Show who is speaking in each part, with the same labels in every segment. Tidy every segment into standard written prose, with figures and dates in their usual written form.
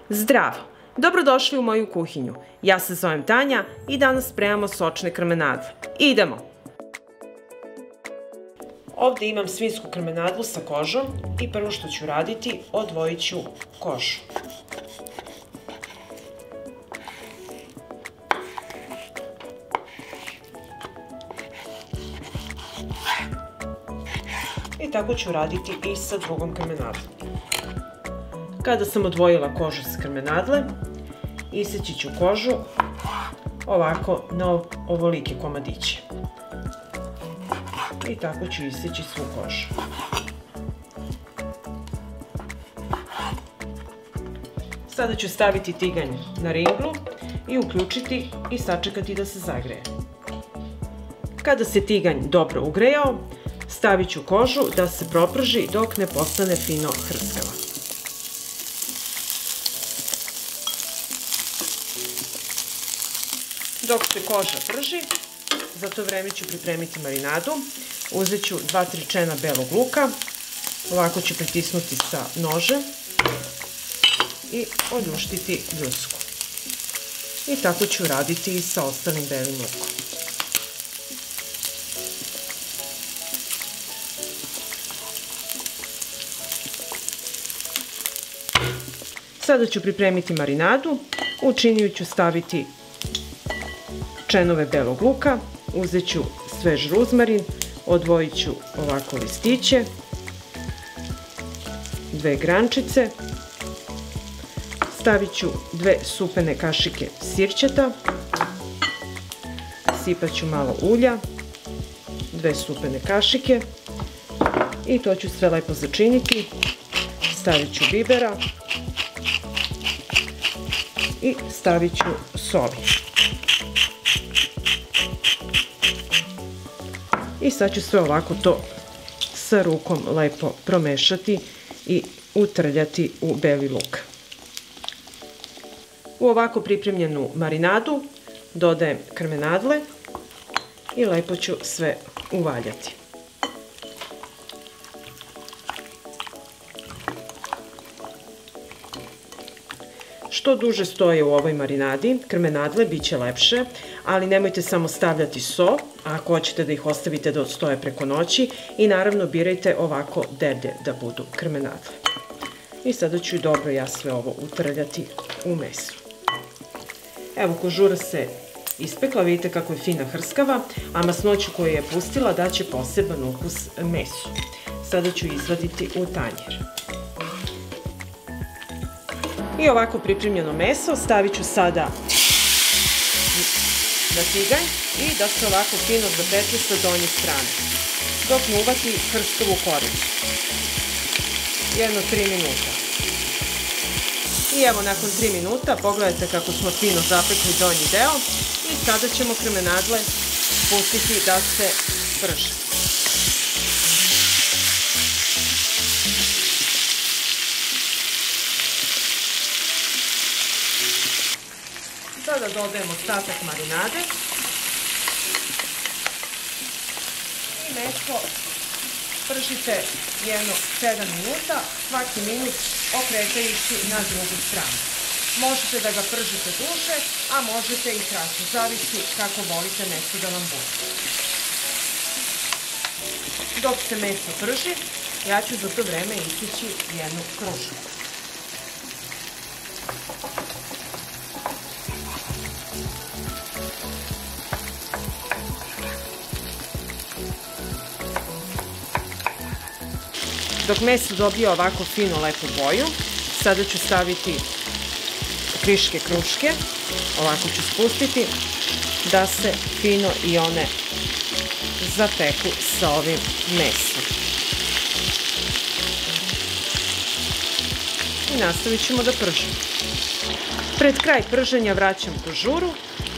Speaker 1: Zdravo! Dobrodošli u moju kuhinju. Ja se zovem Tanja i danas spremamo sočne krmenadle. Idemo! Ovde imam svinjsku krmenadlu sa kožom i prvo što ću raditi, odvojit ću kožu. I tako ću raditi i sa drugom krmenadlom. Kada sam odvojila kožu sa krmenadle, iseći ću kožu ovako na ovolike komadiće. I tako ću iseći svu kožu. Sada ću staviti tiganj na ringlu i uključiti i sačekati da se zagreje. Kada se tiganj dobro ugrejao, stavit ću kožu da se proprži dok ne postane fino hrskava. Dok se koža prži, za to vreme ću pripremiti marinadu. Uzet ću 2-3 čena belog luka, ovako ću pritisnuti sa nožem i oljuštiti ljusku. I tako ću raditi i sa ostalim belim lukom. Sada ću pripremiti marinadu. U činiju ću staviti čenove belog luka, uzet ću svež ruzmarin, odvojit ću ovako listiće, 2 grančice, stavit ću 2 supene kašike sirćeta, sipat ću malo ulja, 2 supene kašike i to ću sve lepo začiniti, stavit ću bibera i stavit ću soli. I sad ću sve ovako to sa rukom lepo promešati i utrljati u beli luk. U ovako pripremljenu marinadu dodajem krmenadle i lepo ću sve uvaljati. Što duže stoje u ovoj marinadi, krmenadle bit će lepše, ali nemojte samo stavljati so, ako hoćete da ih ostavite da odstoje preko noći i naravno birajte ovako derde da budu krmenadle. I sada ću dobro ja sve ovo utrljati u meso. Evo, kožura se ispekla, vidite kako je fina hrskava, a masnoću koju je pustila daće poseban ukus mesu. Sada ću izvaditi u tanjir. I ovako pripremljeno meso stavit ću sada na tiganj i da se ovako fino zapeče sa donje strane, dok ne uvati hrskavu koricu. Jedno 3 minuta. I evo, nakon 3 minuta pogledajte kako smo fino zapekli donji deo i sada ćemo krmenadle pustiti da se prže. Sada dodajemo ostatak marinade i meso pržite jedno 7 minuta, svaki minut okrećajući na drugu stranu. Možete da ga pržite duže, a možete i kraće, zavisi kako volite meso da vam bude. Dok se meso prži, ja ću za to vreme iseći jednu krušku. Dok meso dobije ovako fino lepu boju, sada ću staviti kriške kruške, ovako ću spustiti da se fino i one zapeku sa ovim mesom. I nastavit ćemo da pržimo. Pred kraj prženja vraćam kožuru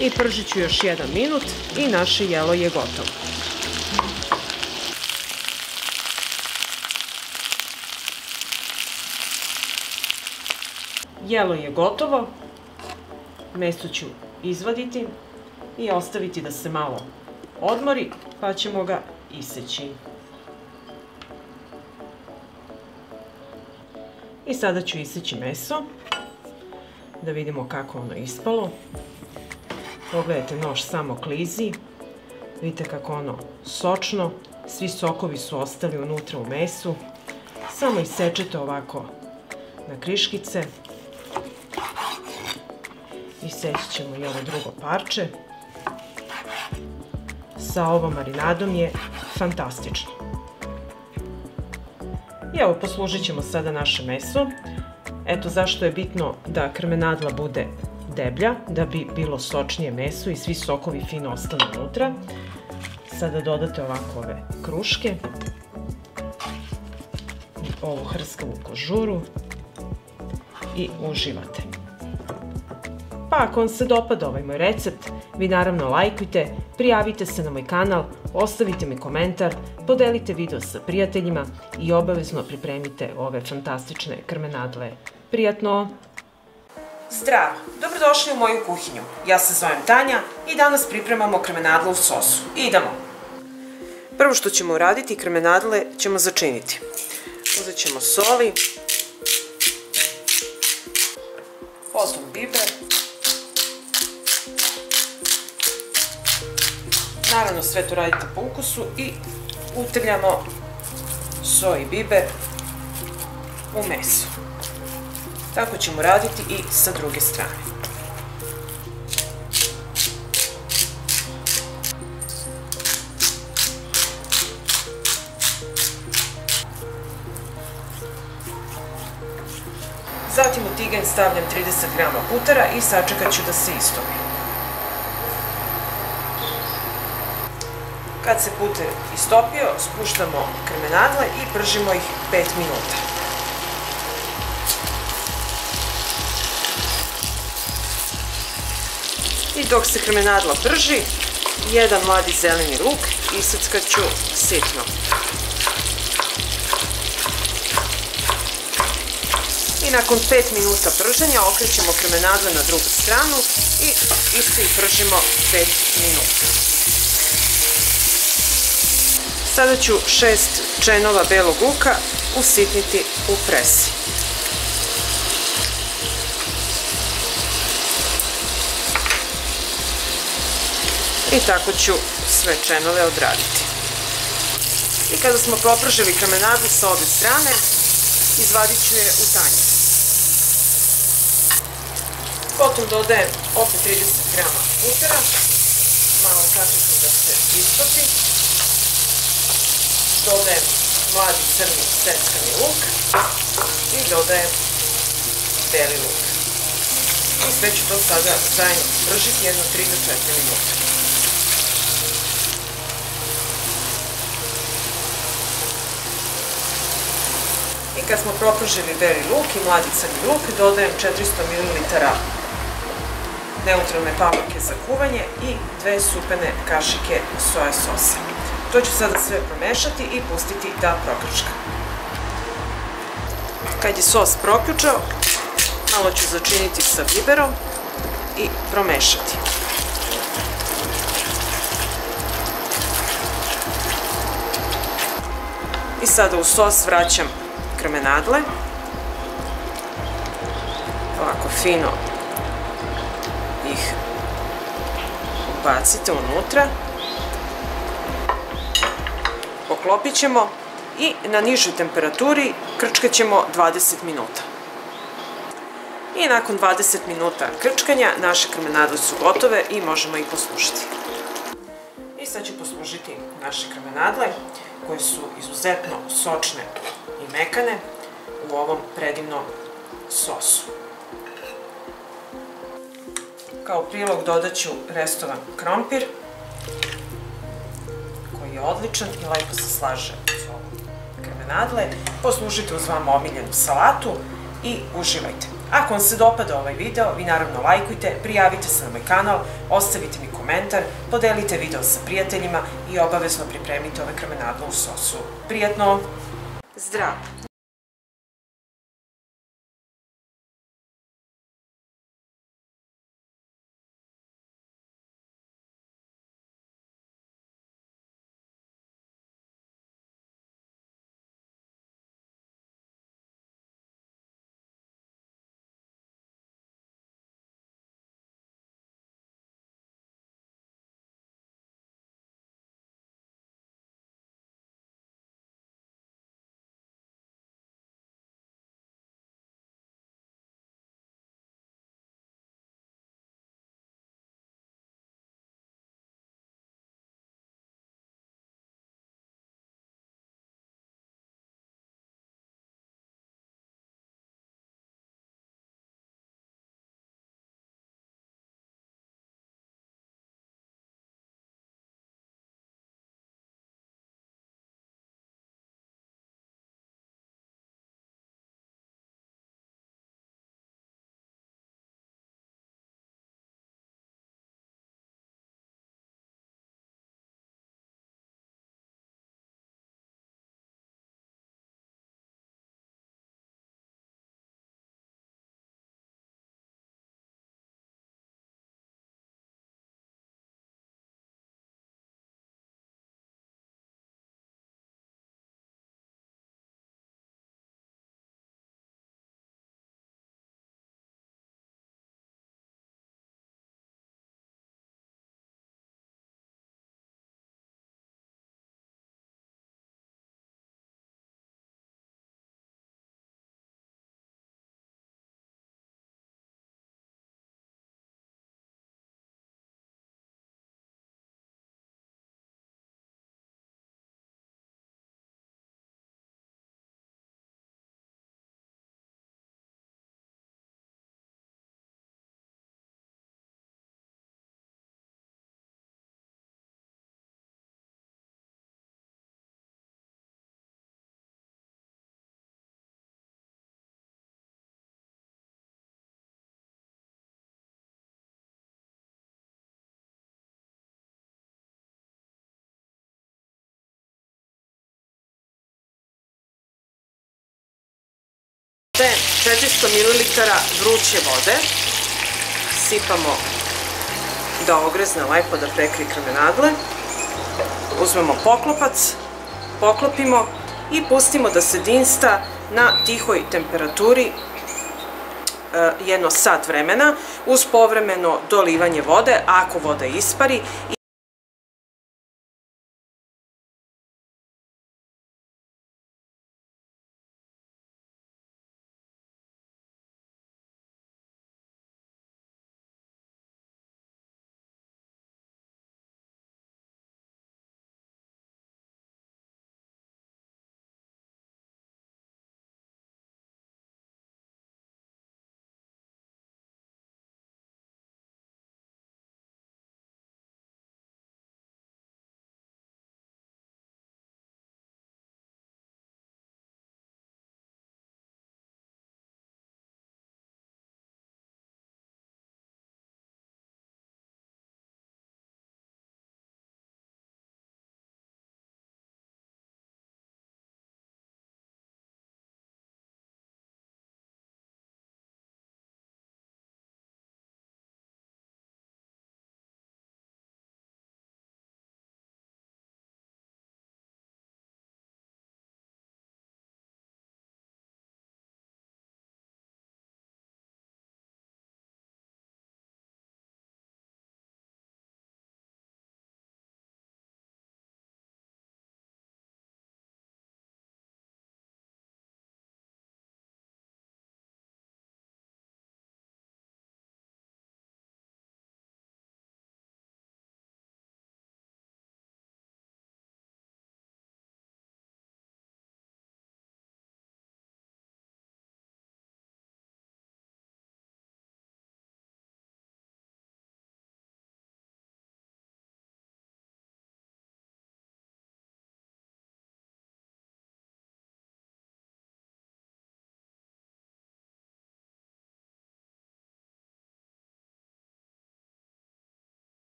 Speaker 1: i pržit ću još 1 minut i naše jelo je gotovo. Jelo je gotovo, meso ću izvaditi i ostaviti da se malo odmori, pa ćemo ga iseći. I sada ću iseći meso. da vidimo kako ono ispalo. Pogledajte, nož samo klizi. Vidite kako ono sočno, svi sokovi su ostali unutra u mesu. Samo isečete ovako na kriškice. Iseći ćemo i ovo drugo parče. Sa ovom marinadom je fantastično. I evo, poslužit ćemo sada naše meso. Eto zašto je bitno da krmenadla bude deblja, da bi bilo sočnije meso i svi sokovi fino ostanu unutra. Sada dodate ovako ove kruške i ovu hrskavu kožuru i uživate. Pa ako vam se dopada ovaj moj recept, vi naravno lajkujte, prijavite se na moj kanal, ostavite mi komentar, podelite video sa prijateljima i obavezno pripremite ove fantastične krmenadle. Prijatno! Zdravo! Dobrodošli u moju kuhinju. Ja se zovem Tanja i danas pripremamo krmenadle u sosu. Idemo! Prvo što ćemo uraditi, krmenadle ćemo začiniti. Uzet ćemo soli, potom biber, naravno sve to radite po ukusu i utrljamo so i biber u meso. Tako ćemo raditi i sa druge strane. Zatim u tiganj stavljam 30 g putera i sačekat ću da se istopi. Kad se puter istopio, spuštamo krmenadle i pržimo ih 5 minuta. I dok se krmenadla prži, jedan mladi zeleni luk iseckat ću sitno. I nakon 5 minuta prženja okrećemo krmenadle na drugu stranu i isto ih pržimo 5 minuta. Sada ću 6 čenova belog luka usitniti u presi. I tako ću sve čenove odraditi. I kada smo popržili krmenadlu sa obje strane, izvadit ću je u tanjir. Potom dodajem opet 30 g putera, malo sačekam da se istopi. Dodajem mladi crni seckani luk i dodajem beli luk. I sve ću to sada zajedno pržiti jedno 3 do 4 minuta. I kad smo propržili beli luk i mladi crni luk, dodajem 400 ml neutralne paprike za kuvanje i 2 supene kašike soja sosa. To ću sada sve promešati i pustiti da proključka. Kad je sos proključao, malo ću začiniti sa biberom i promešati. I sada u sos vraćam krmenadle. Ovako fino ih ubacite unutra. Poklopit ćemo i na nižoj temperaturi krčkat ćemo 20 minuta. I nakon 20 minuta krčkanja naše krmenadle su gotove i možemo ih poslužiti. I sad ću poslužiti naše krmenadle koje su izuzetno sočne i mekane u ovom predivnom sosu. Kao prilog dodat ću restovan krompir koji je odličan i lepo se slaže uz ovo krmenadle. Poslužite uz vam omiljenu salatu i uživajte. Ako vam se dopada ovaj video, vi naravno lajkujte, prijavite se na moj kanal, ostavite mi komentar, podelite video sa prijateljima i obavezno pripremite ove krmenadle u sosu. Prijatno! Zdravo! 400 ml vruće vode. Sipamo da ogrezne lepo, da prekrije krmenadle. Uzmemo poklopac, poklopimo i pustimo da se dinsta na tihoj temperaturi jedno sat vremena uz povremeno dolivanje vode ako voda ispari.